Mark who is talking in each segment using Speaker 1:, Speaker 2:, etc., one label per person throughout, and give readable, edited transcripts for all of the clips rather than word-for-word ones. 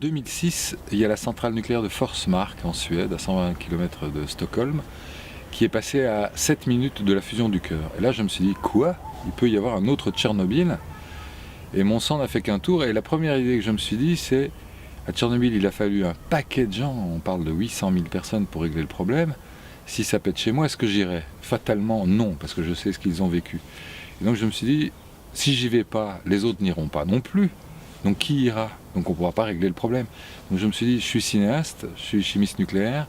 Speaker 1: 2006, il y a la centrale nucléaire de Forsmark en Suède, à 120 km de Stockholm, qui est passée à 7 minutes de la fusion du cœur. Et là, je me suis dit, quoi? Il peut y avoir un autre Tchernobyl? Et mon sang n'a fait qu'un tour. Et la première idée que je me suis dit, c'est, à Tchernobyl, il a fallu un paquet de gens, on parle de 800 000 personnes pour régler le problème. Si ça pète chez moi, est-ce que j'irai? Fatalement, non, parce que je sais ce qu'ils ont vécu. Et donc je me suis dit, si j'y vais pas, les autres n'iront pas non plus. Donc qui ira? Donc on ne pourra pas régler le problème. Donc je me suis dit, je suis cinéaste, je suis chimiste nucléaire,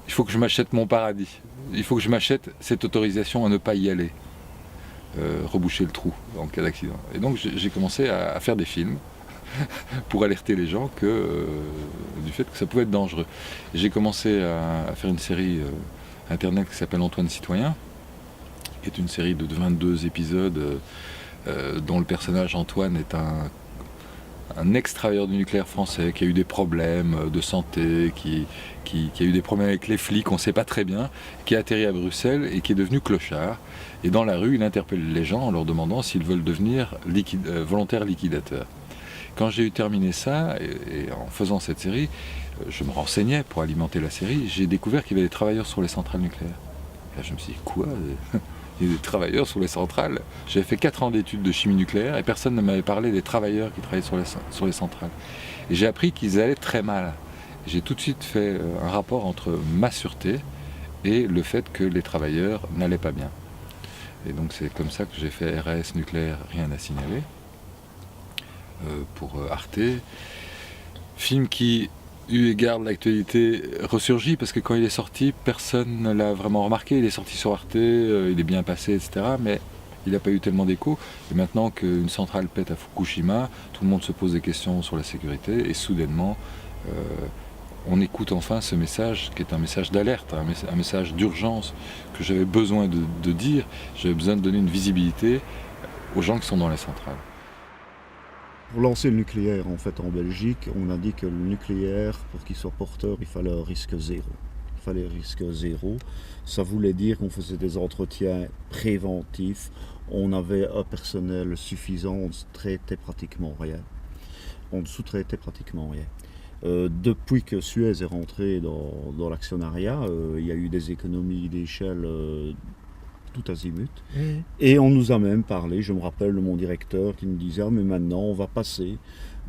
Speaker 1: il faut que je m'achète mon paradis. Il faut que je m'achète cette autorisation à ne pas y aller. Reboucher le trou en cas d'accident. Et donc j'ai commencé à faire des films pour alerter les gens du fait que ça pouvait être dangereux. J'ai commencé à faire une série internet qui s'appelle Antoine Citoyen, qui est une série de 22 épisodes dont le personnage Antoine est un ex-travailleur du nucléaire français qui a eu des problèmes de santé, qui a eu des problèmes avec les flics, on ne sait pas très bien, qui a atterri à Bruxelles et qui est devenu clochard. Et dans la rue, il interpelle les gens en leur demandant s'ils veulent devenir volontaires liquidateurs. Quand j'ai eu terminé ça, et en faisant cette série, je me renseignais pour alimenter la série, j'ai découvert qu'il y avait des travailleurs sur les centrales nucléaires. Et là, je me suis dit, quoi? Il y a des travailleurs sur les centrales. J'avais fait 4 ans d'études de chimie nucléaire et personne ne m'avait parlé des travailleurs qui travaillaient sur les centrales. Et j'ai appris qu'ils allaient très mal. J'ai tout de suite fait un rapport entre ma sûreté et le fait que les travailleurs n'allaient pas bien. Et donc c'est comme ça que j'ai fait RAS nucléaire, rien à signaler, pour Arte. Film qui, eu égard de l'actualité, ressurgit, parce que quand il est sorti, personne ne l'a vraiment remarqué. Il est sorti sur Arte, il est bien passé, etc. Mais il n'a pas eu tellement d'écho. Et maintenant qu'une centrale pète à Fukushima, tout le monde se pose des questions sur la sécurité. Et soudainement, on écoute enfin ce message, qui est un message d'alerte, un message d'urgence, que j'avais besoin de dire. J'avais besoin de donner une visibilité aux gens qui sont dans les centrales.
Speaker 2: Pour lancer le nucléaire en fait en Belgique, on a dit que le nucléaire, pour qu'il soit porteur, il fallait un risque zéro. Il fallait risque zéro. Ça voulait dire qu'on faisait des entretiens préventifs, on avait un personnel suffisant, on ne sous-traitait pratiquement rien. Depuis que Suez est rentré dans l'actionnariat, il y a eu des économies d'échelle tout azimut. Et on nous a même parlé, je me rappelle de mon directeur qui nous disait mais maintenant on va passer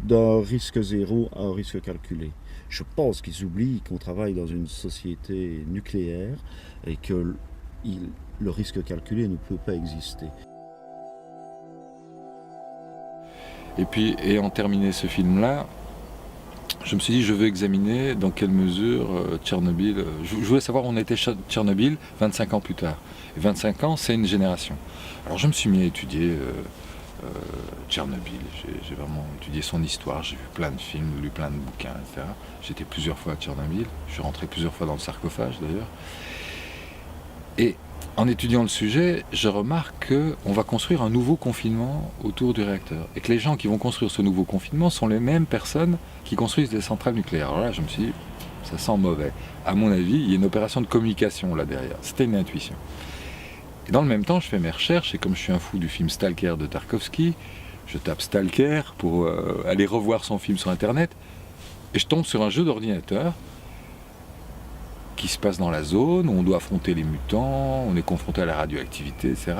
Speaker 2: d'un risque zéro à un risque calculé. Je pense qu'ils oublient qu'on travaille dans une société nucléaire et que le risque calculé ne peut pas exister.
Speaker 1: Et puis, ayant terminé ce film-là, je me suis dit, je veux examiner dans quelle mesure Tchernobyl... je voulais savoir où on était Tchernobyl 25 ans plus tard. Et 25 ans, c'est une génération. Alors je me suis mis à étudier Tchernobyl. J'ai vraiment étudié son histoire. J'ai vu plein de films, lu plein de bouquins, etc. J'étais plusieurs fois à Tchernobyl. Je suis rentré plusieurs fois dans le sarcophage, d'ailleurs. Et en étudiant le sujet, je remarque qu'on va construire un nouveau confinement autour du réacteur. Et que les gens qui vont construire ce nouveau confinement sont les mêmes personnes qui construisent des centrales nucléaires. Alors là, je me suis dit, ça sent mauvais. À mon avis, il y a une opération de communication là derrière. C'était une intuition. Et dans le même temps, je fais mes recherches, et comme je suis un fou du film Stalker de Tarkovsky, je tape Stalker pour aller revoir son film sur Internet, et je tombe sur un jeu d'ordinateur qui se passe dans la zone, où on doit affronter les mutants, on est confronté à la radioactivité, etc.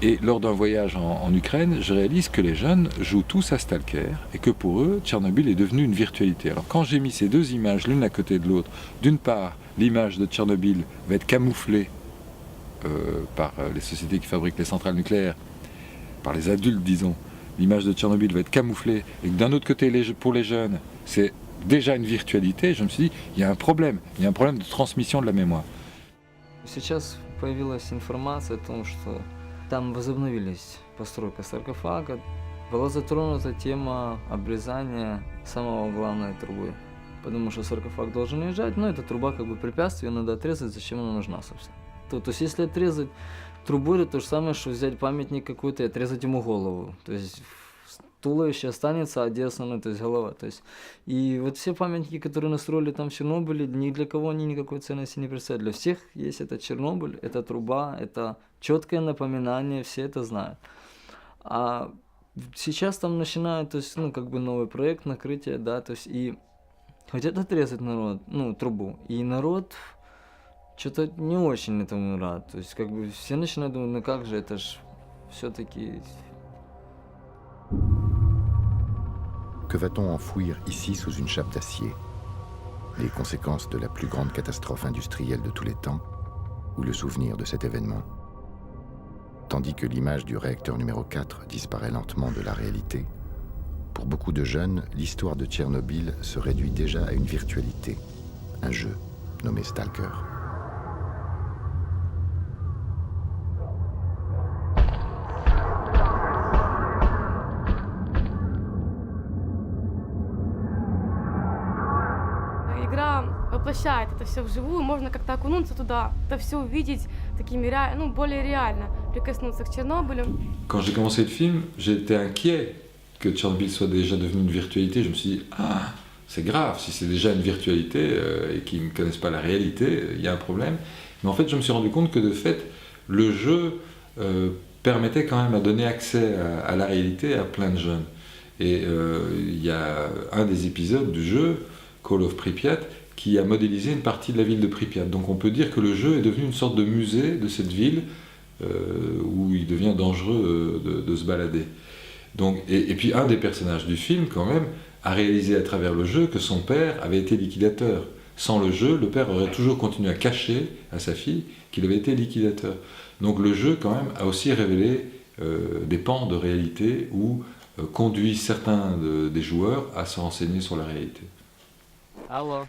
Speaker 1: Et lors d'un voyage en Ukraine, je réalise que les jeunes jouent tous à Stalker, et que pour eux, Tchernobyl est devenu une virtualité. Alors quand j'ai mis ces deux images l'une à côté de l'autre, d'une part, l'image de Tchernobyl va être camouflée par les sociétés qui fabriquent les centrales nucléaires, par les adultes disons, l'image de Tchernobyl va être camouflée, et que d'un autre côté, pour les jeunes, c'est déjà une virtualité, je me suis dit, il y a un problème de transmission de la mémoire.
Speaker 3: Сейчас появилась информация о том, что там возобновились постройка саркофага. Была затронута тема обрезания самого главной трубы. Потому что саркофаг должен уезжать, но эта труба как бы препятствие, надо отрезать, зачем она нужна, собственно. То есть если отрезать трубу, это то же самое, что взять памятник какой-то и отрезать ему голову. То есть туловище останется, а где основное, то есть голова. То есть, и вот все памятники, которые настроили там в Чернобыле, ни для кого они никакой ценности не представляют. Для всех есть это Чернобыль, это труба, это четкое напоминание, все это знают. А Сейчас там начинают, то есть, ну, как бы новый проект, накрытие, да, то есть, и хотят отрезать народ, ну, трубу. И народ что-то не очень этому рад. То есть, как бы, все начинают думать, ну как же, это ж все-таки...
Speaker 4: Que va-t-on enfouir ici sous une chape d'acier? Les conséquences de la plus grande catastrophe industrielle de tous les temps ou le souvenir de cet événement? Tandis que l'image du réacteur numéro 4 disparaît lentement de la réalité, pour beaucoup de jeunes, l'histoire de Tchernobyl se réduit déjà à une virtualité, un jeu nommé Stalker.
Speaker 5: Игра воплощает это все вживую, можно как-то окунуться туда, это все увидеть такими ну, более реально, прикоснуться к Чернобылю.
Speaker 1: Quand j'ai commencé le film, j'étais inquiet que Tchernobyl soit déjà devenu une virtualité. Je me suis dit, ah, c'est grave, si c'est déjà une virtualité et qu'ils ne connaissent pas la réalité, il y a un problème. Mais en fait, je me suis rendu compte que de fait, le jeu permettait quand même à donner accès à la réalité à plein de jeunes. Et il y a un des épisodes du jeu, Call of Pripyat, qui a modélisé une partie de la ville de Pripyat. Donc on peut dire que le jeu est devenu une sorte de musée de cette ville où il devient dangereux de se balader. Donc, et puis un des personnages du film, quand même, a réalisé à travers le jeu que son père avait été liquidateur. Sans le jeu, le père aurait toujours continué à cacher à sa fille qu'il avait été liquidateur. Donc le jeu, quand même, a aussi révélé des pans de réalité où conduit certains des joueurs à se renseigner sur la réalité.
Speaker 3: Алло.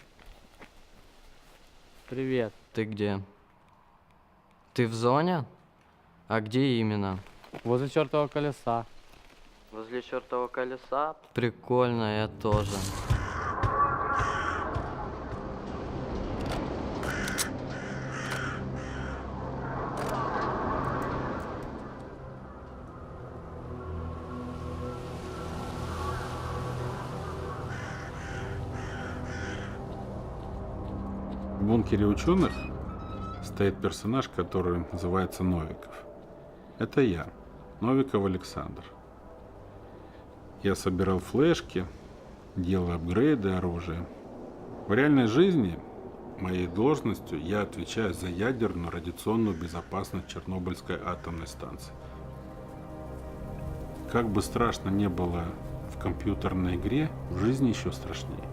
Speaker 3: Привет. Ты где? Ты в зоне? А где именно?
Speaker 6: Возле чертового колеса.
Speaker 3: Возле чертового колеса? Прикольно, я тоже.
Speaker 7: В бункере ученых стоит персонаж, который называется Новиков. Это я, Новиков Александр. Я собирал флешки, делал апгрейды оружия. В реальной жизни моей должностью я отвечаю за ядерную радиационную безопасность Чернобыльской атомной станции. Как бы страшно не было в компьютерной игре, в жизни еще страшнее.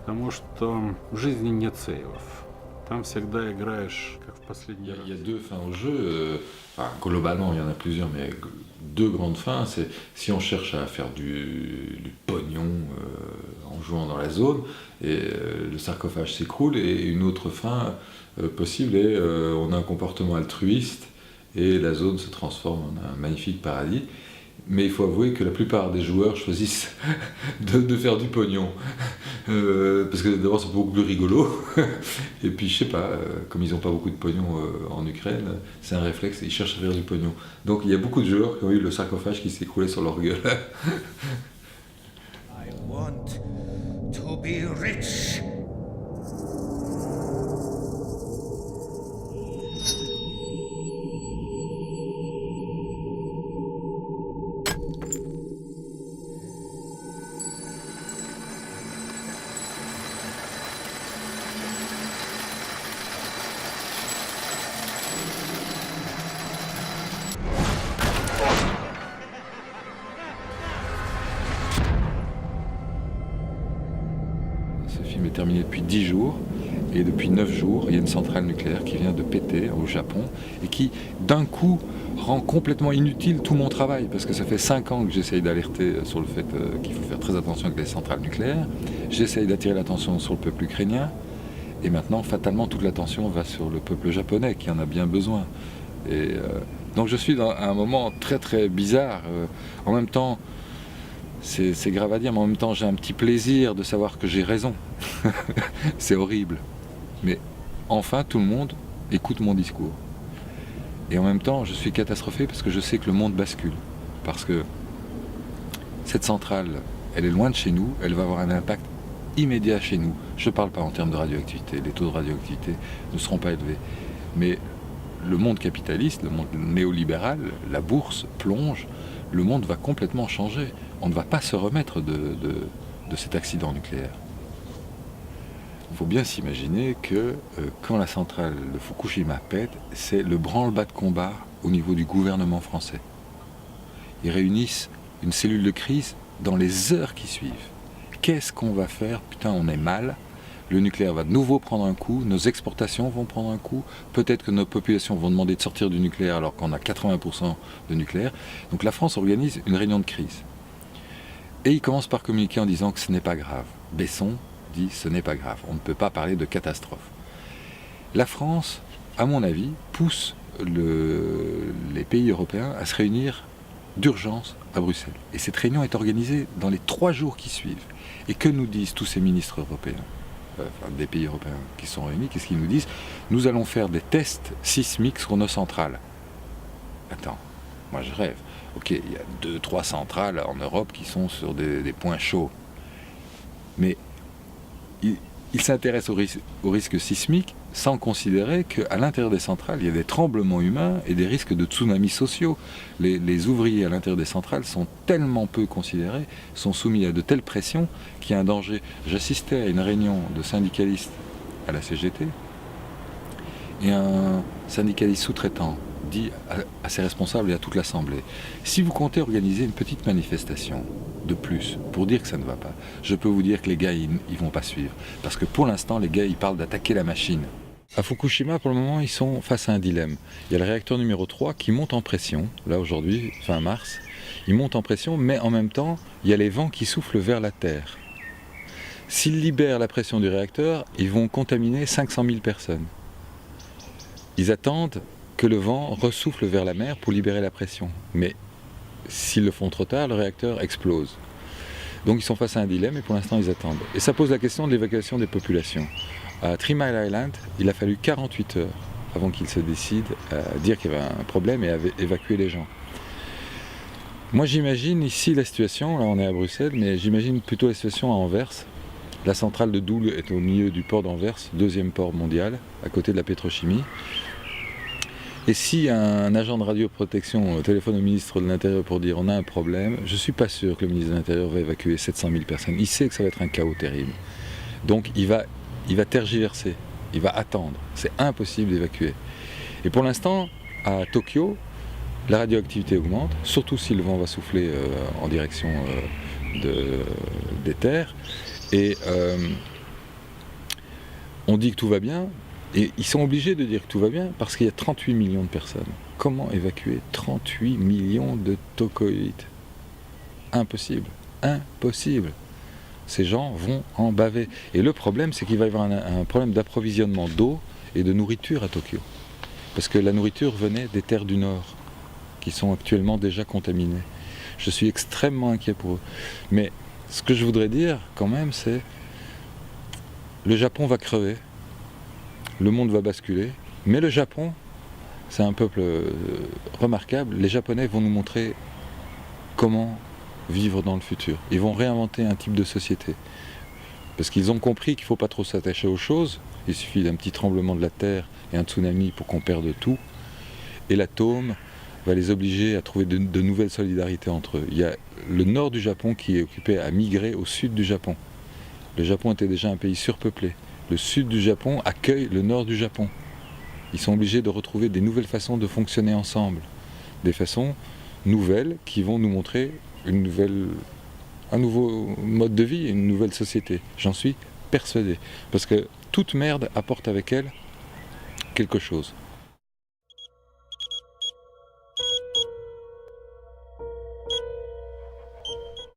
Speaker 7: Потому что в жизни нет сейвов. Там всегда играешь, как в последний раз.
Speaker 1: Il y a deux fins au jeu. Globalement, il y en a plusieurs, mais deux grandes fins. C'est si on cherche à faire du pognon en jouant dans la zone, et le sarcophage s'écroule, et une autre fin possible est on a un comportement altruiste et la zone se transforme en un magnifique paradis. Mais il faut avouer que la plupart des joueurs choisissent de faire du pognon. Parce que d'abord c'est beaucoup plus rigolo. Et puis je sais pas, comme ils n'ont pas beaucoup de pognon en Ukraine, c'est un réflexe, ils cherchent à faire du pognon. Donc il y a beaucoup de joueurs qui ont eu le sarcophage qui s'écroulait sur leur gueule.
Speaker 8: I want to be rich.
Speaker 1: Ce film est terminé depuis 10 jours, et depuis 9 jours, il y a une centrale nucléaire qui vient de péter au Japon, et qui, d'un coup, rend complètement inutile tout mon travail, parce que ça fait 5 ans que j'essaye d'alerter sur le fait qu'il faut faire très attention avec les centrales nucléaires, j'essaye d'attirer l'attention sur le peuple ukrainien, et maintenant, fatalement, toute l'attention va sur le peuple japonais, qui en a bien besoin. Et, donc je suis dans un moment très très bizarre. En même temps, c'est grave à dire, mais en même temps j'ai un petit plaisir de savoir que j'ai raison. C'est horrible. Mais enfin tout le monde écoute mon discours. Et en même temps je suis catastrophé parce que je sais que le monde bascule. Parce que cette centrale, elle est loin de chez nous, elle va avoir un impact immédiat chez nous. Je ne parle pas en termes de radioactivité, les taux de radioactivité ne seront pas élevés. Mais le monde capitaliste, le monde néolibéral, la bourse plonge, le monde va complètement changer. On ne va pas se remettre de cet accident nucléaire. Il faut bien s'imaginer que quand la centrale de Fukushima pète, c'est le branle-bas de combat au niveau du gouvernement français. Ils réunissent une cellule de crise dans les heures qui suivent. Qu'est-ce qu'on va faire? Putain, on est mal. Le nucléaire va de nouveau prendre un coup, nos exportations vont prendre un coup, peut-être que nos populations vont demander de sortir du nucléaire alors qu'on a 80% de nucléaire. Donc la France organise une réunion de crise. Et il commence par communiquer en disant que ce n'est pas grave. Besson dit ce n'est pas grave, on ne peut pas parler de catastrophe. La France, à mon avis, pousse les pays européens à se réunir d'urgence à Bruxelles. Et cette réunion est organisée dans les 3 jours qui suivent. Et que nous disent tous ces ministres européens, des pays européens qui sont réunis? Qu'est-ce qu'ils nous disent? Nous allons faire des tests sismiques sur nos centrales. Attends, moi je rêve. Ok, il y a 2-3 centrales en Europe qui sont sur des points chauds. Mais ils s'intéressent au risque sismique sans considérer qu'à l'intérieur des centrales, il y a des tremblements humains et des risques de tsunamis sociaux. Les ouvriers à l'intérieur des centrales sont tellement peu considérés, sont soumis à de telles pressions qu'il y a un danger. J'assistais à une réunion de syndicalistes à la CGT et un syndicaliste sous-traitant dit à ses responsables et à toute l'Assemblée, si vous comptez organiser une petite manifestation de plus pour dire que ça ne va pas, je peux vous dire que les gars, ils vont pas suivre. Parce que pour l'instant, les gars, ils parlent d'attaquer la machine. À Fukushima, pour le moment, ils sont face à un dilemme. Il y a le réacteur numéro 3 qui monte en pression, là aujourd'hui, fin mars. Il monte en pression, mais en même temps, il y a les vents qui soufflent vers la Terre. S'ils libèrent la pression du réacteur, ils vont contaminer 500 000 personnes. Ils attendent que le vent ressouffle vers la mer pour libérer la pression. Mais s'ils le font trop tard, le réacteur explose. Donc ils sont face à un dilemme et pour l'instant ils attendent. Et ça pose la question de l'évacuation des populations. À 3 Mile Island, il a fallu 48 heures avant qu'ils se décident à dire qu'il y avait un problème et à évacuer les gens. Moi j'imagine ici la situation, là on est à Bruxelles, mais j'imagine plutôt la situation à Anvers. La centrale de Doel est au milieu du port d'Anvers, 2e port mondial, à côté de la pétrochimie. Et si un agent de radioprotection téléphone au ministre de l'Intérieur pour dire on a un problème, je ne suis pas sûr que le ministre de l'Intérieur va évacuer 700 000 personnes. Il sait que ça va être un chaos terrible. Donc il va tergiverser, il va attendre. C'est impossible d'évacuer. Et pour l'instant, à Tokyo, la radioactivité augmente, surtout si le vent va souffler en direction des terres. Et on dit que tout va bien. Et ils sont obligés de dire que tout va bien parce qu'il y a 38 millions de personnes. Comment évacuer 38 millions de tokoïdes? Impossible. Impossible. Ces gens vont en baver. Et le problème, c'est qu'il va y avoir un problème d'approvisionnement d'eau et de nourriture à Tokyo. Parce que la nourriture venait des terres du Nord, qui sont actuellement déjà contaminées. Je suis extrêmement inquiet pour eux. Mais ce que je voudrais dire, quand même, c'est le Japon va crever. Le monde va basculer, mais le Japon, c'est un peuple remarquable. Les Japonais vont nous montrer comment vivre dans le futur. Ils vont réinventer un type de société. Parce qu'ils ont compris qu'il ne faut pas trop s'attacher aux choses. Il suffit d'un petit tremblement de la terre et un tsunami pour qu'on perde tout. Et l'atome va les obliger à trouver de nouvelles solidarités entre eux. Il y a le nord du Japon qui est occupé à migrer au sud du Japon. Le Japon était déjà un pays surpeuplé. Le sud du Japon accueille le nord du Japon. Ils sont obligés de retrouver des nouvelles façons de fonctionner ensemble. Des façons nouvelles qui vont nous montrer un nouveau mode de vie et une nouvelle société. J'en suis persuadé. Parce que toute merde apporte avec elle quelque chose.